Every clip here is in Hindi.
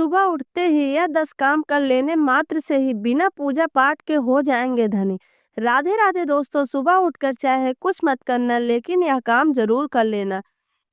सुबह उठते ही यह 10 काम कर लेने मात्र से ही बिना पूजा पाठ के हो जाएंगे धनी। राधे राधे दोस्तों, सुबह उठकर चाहे कुछ मत करना लेकिन यह काम जरूर कर लेना।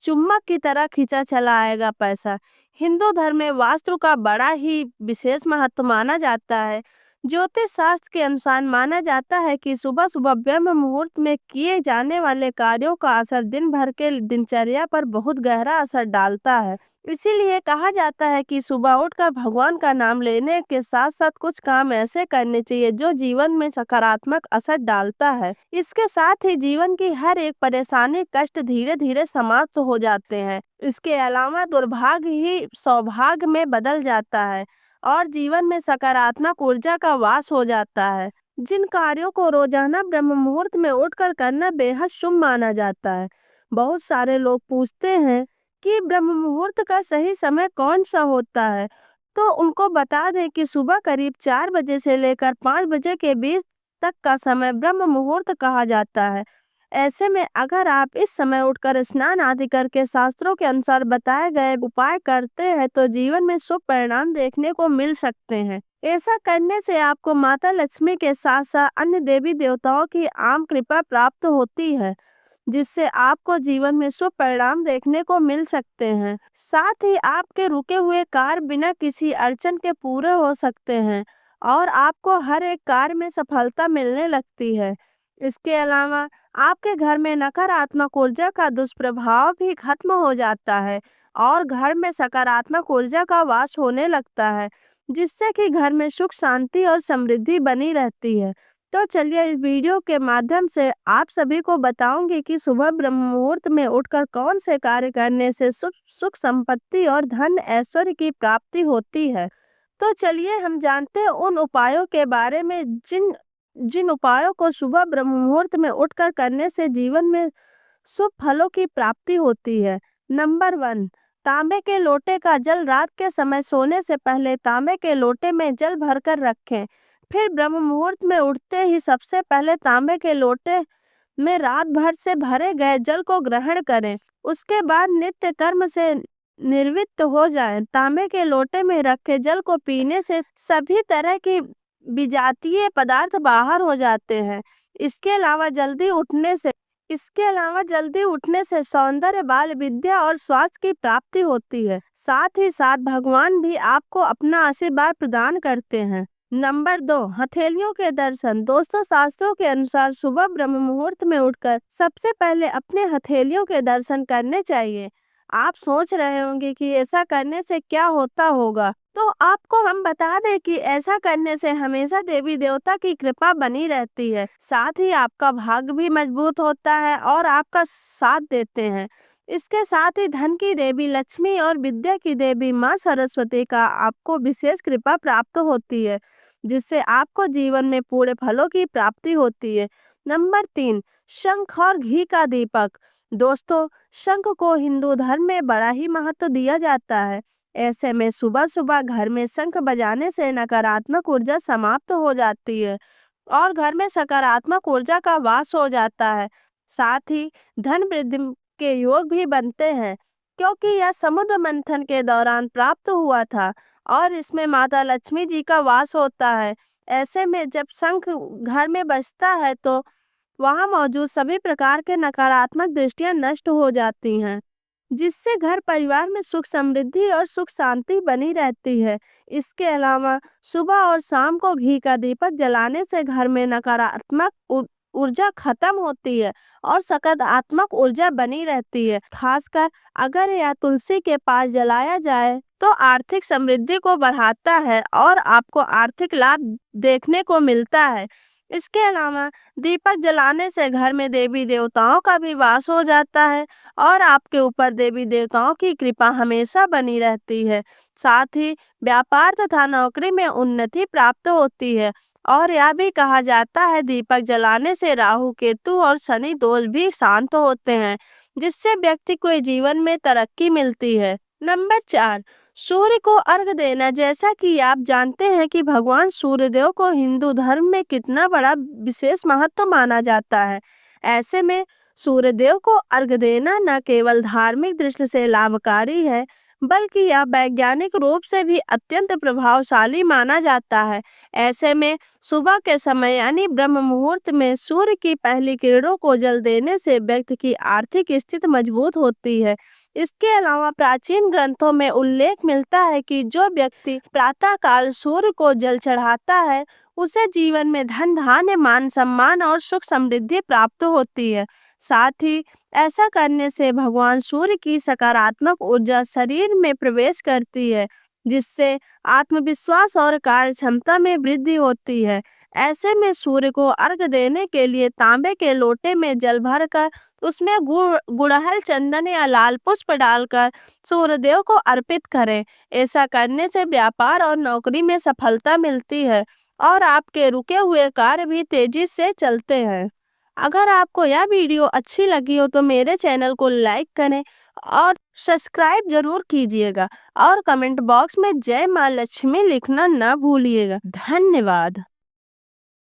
चुम्बक की तरह खींचा चला आएगा पैसा। हिंदू धर्म में वास्तु का बड़ा ही विशेष महत्व माना जाता है। ज्योतिष शास्त्र के अनुसार माना जाता है कि सुबह सुबह ब्रह्म मुहूर्त में किए जाने वाले कार्यों का असर दिन भर के दिनचर्या पर बहुत गहरा असर डालता है। इसीलिए कहा जाता है कि सुबह उठकर भगवान का नाम लेने के साथ साथ कुछ काम ऐसे करने चाहिए जो जीवन में सकारात्मक असर डालता है। इसके साथ ही जीवन की हर एक परेशानी कष्ट धीरे धीरे समाप्त हो जाते हैं। इसके अलावा दुर्भाग्य ही सौभाग्य में बदल जाता है और जीवन में सकारात्मक ऊर्जा का वास हो जाता है। जिन कार्यों को रोजाना ब्रह्म मुहूर्त में उठकर करना बेहद शुभ माना जाता है। बहुत सारे लोग पूछते हैं कि ब्रह्म मुहूर्त का सही समय कौन सा होता है, तो उनको बता दें कि सुबह करीब 4 बजे से लेकर 5 बजे के बीच तक का समय ब्रह्म मुहूर्त कहा जाता है। ऐसे में अगर आप इस समय उठकर स्नान आदि करके शास्त्रों के अनुसार बताए गए उपाय करते हैं तो जीवन में शुभ परिणाम देखने को मिल सकते हैं। ऐसा करने से आपको माता लक्ष्मी के साथ साथ अन्य देवी देवताओं की आम कृपा प्राप्त होती है, जिससे आपको जीवन में शुभ परिणाम देखने को मिल सकते हैं। साथ ही आपके रुके हुए कार्य बिना किसी अड़चन के पूरे हो सकते हैं और आपको हर एक कार्य में सफलता मिलने लगती है। इसके अलावा आपके घर में नकारात्मक ऊर्जा का दुष्प्रभाव भी खत्म हो जाता है और घर में सकारात्मक ऊर्जा का वास होने लगता है, जिससे कि घर में सुख शांति और समृद्धि बनी रहती है। तो चलिए इस वीडियो के माध्यम से आप सभी को बताऊंगी कि सुबह ब्रह्म मुहूर्त में उठकर कौन से कार्य करने से सुख सुख संपत्ति और धन ऐश्वर्य की प्राप्ति होती है। तो चलिए हम जानते हैं उन उपायों के बारे में जिन जिन उपायों को सुबह ब्रह्म मुहूर्त में उठकर करने से जीवन में शुभ फलों की प्राप्ति होती है। नंबर 1, तांबे के लोटे का जल रात के समय सोने से पहले तांबे के लोटे में जल भरकर रखें। फिर ब्रह्म मुहूर्त में उठते ही सबसे पहले तांबे के लोटे में रात भर से भरे गए जल को ग्रहण करें। उसके बाद नित्य कर्म से निर्वृत्त हो जाएं। तांबे के लोटे में रखे जल को पीने से सभी तरह की विजातीय पदार्थ बाहर हो जाते हैं। इसके अलावा जल्दी उठने से सौंदर्य, बाल विद्या और स्वास्थ्य की प्राप्ति होती है। साथ ही साथ भगवान भी आपको अपना आशीर्वाद प्रदान करते हैं। नंबर 2, हथेलियों के दर्शन। दोस्तों, शास्त्रों के अनुसार सुबह ब्रह्म मुहूर्त में उठकर सबसे पहले अपने हथेलियों के दर्शन करने चाहिए। आप सोच रहे होंगे कि ऐसा करने से क्या होता होगा, तो आपको हम बता दें कि ऐसा करने से हमेशा देवी देवता की कृपा बनी रहती है। साथ ही आपका भाग्य भी मजबूत होता है और आपका साथ देते हैं। इसके साथ ही धन की देवी लक्ष्मी और विद्या की देवी माँ सरस्वती का आपको विशेष कृपा प्राप्त होती है, जिससे आपको जीवन में पूरे फलों की प्राप्ति होती है। नंबर 3, शंख और घी का दीपक। दोस्तों, शंख को हिंदू धर्म में बड़ा ही महत्व दिया जाता है। ऐसे में सुबह सुबह घर में शंख बजाने से नकारात्मक ऊर्जा समाप्त हो जाती है और घर में सकारात्मक ऊर्जा का वास हो जाता है। साथ ही धन वृद्धि के योग भी बनते हैं, क्योंकि यह समुद्र मंथन के दौरान प्राप्त हुआ था और इसमें माता लक्ष्मी जी का वास होता है। ऐसे में जब शंख घर में बजता है तो वहां मौजूद सभी प्रकार के नकारात्मक दृष्टियां नष्ट हो जाती हैं, जिससे घर परिवार में सुख समृद्धि और सुख शांति बनी रहती है। इसके अलावा सुबह और शाम को घी का दीपक जलाने से घर में नकारात्मक ऊर्जा खत्म होती है और सकारात्मक ऊर्जा बनी रहती है। खासकर अगर यह तुलसी के पास जलाया जाए तो आर्थिक समृद्धि को बढ़ाता है और आपको आर्थिक लाभ देखने को मिलता है। इसके अलावा दीपक जलाने से घर में देवी देवताओं का भी वास हो जाता है और आपके ऊपर देवी देवताओं की कृपा हमेशा बनी रहती है। साथ ही व्यापार तथा नौकरी में उन्नति प्राप्त होती है और यह भी कहा जाता है दीपक जलाने से राहु केतु और शनि दोष भी शांत होते हैं, जिससे व्यक्ति को जीवन में तरक्की मिलती है। नंबर 4, सूर्य को अर्घ देना। जैसा कि आप जानते हैं कि भगवान सूर्यदेव को हिंदू धर्म में कितना बड़ा विशेष महत्व माना जाता है। ऐसे में सूर्यदेव को अर्घ देना न केवल धार्मिक दृष्टि से लाभकारी है, बल्कि यह वैज्ञानिक रूप से भी अत्यंत प्रभावशाली माना जाता है। ऐसे में सुबह के समय यानी ब्रह्म मुहूर्त में सूर्य की पहली किरणों को जल देने से व्यक्ति की आर्थिक स्थिति मजबूत होती है। इसके अलावा प्राचीन ग्रंथों में उल्लेख मिलता है कि जो व्यक्ति प्रातःकाल सूर्य को जल चढ़ाता है उसे जीवन में धन धान्य मान सम्मान और सुख समृद्धि प्राप्त होती है। साथ ही ऐसा करने से भगवान सूर्य की सकारात्मक ऊर्जा शरीर में प्रवेश करती है, जिससे आत्मविश्वास और कार्य क्षमता में वृद्धि होती है। ऐसे में सूर्य को अर्घ देने के लिए तांबे के लोटे में जल भरकर उसमें गुड़हल चंदन या लाल पुष्प डालकर सूर्यदेव को अर्पित करें। ऐसा करने से व्यापार और नौकरी में सफलता मिलती है और आपके रुके हुए कार्य भी तेजी से चलते हैं। अगर आपको यह वीडियो अच्छी लगी हो तो मेरे चैनल को लाइक करें और सब्सक्राइब जरूर कीजिएगा और कमेंट बॉक्स में जय मां लक्ष्मी लिखना ना भूलिएगा। धन्यवाद।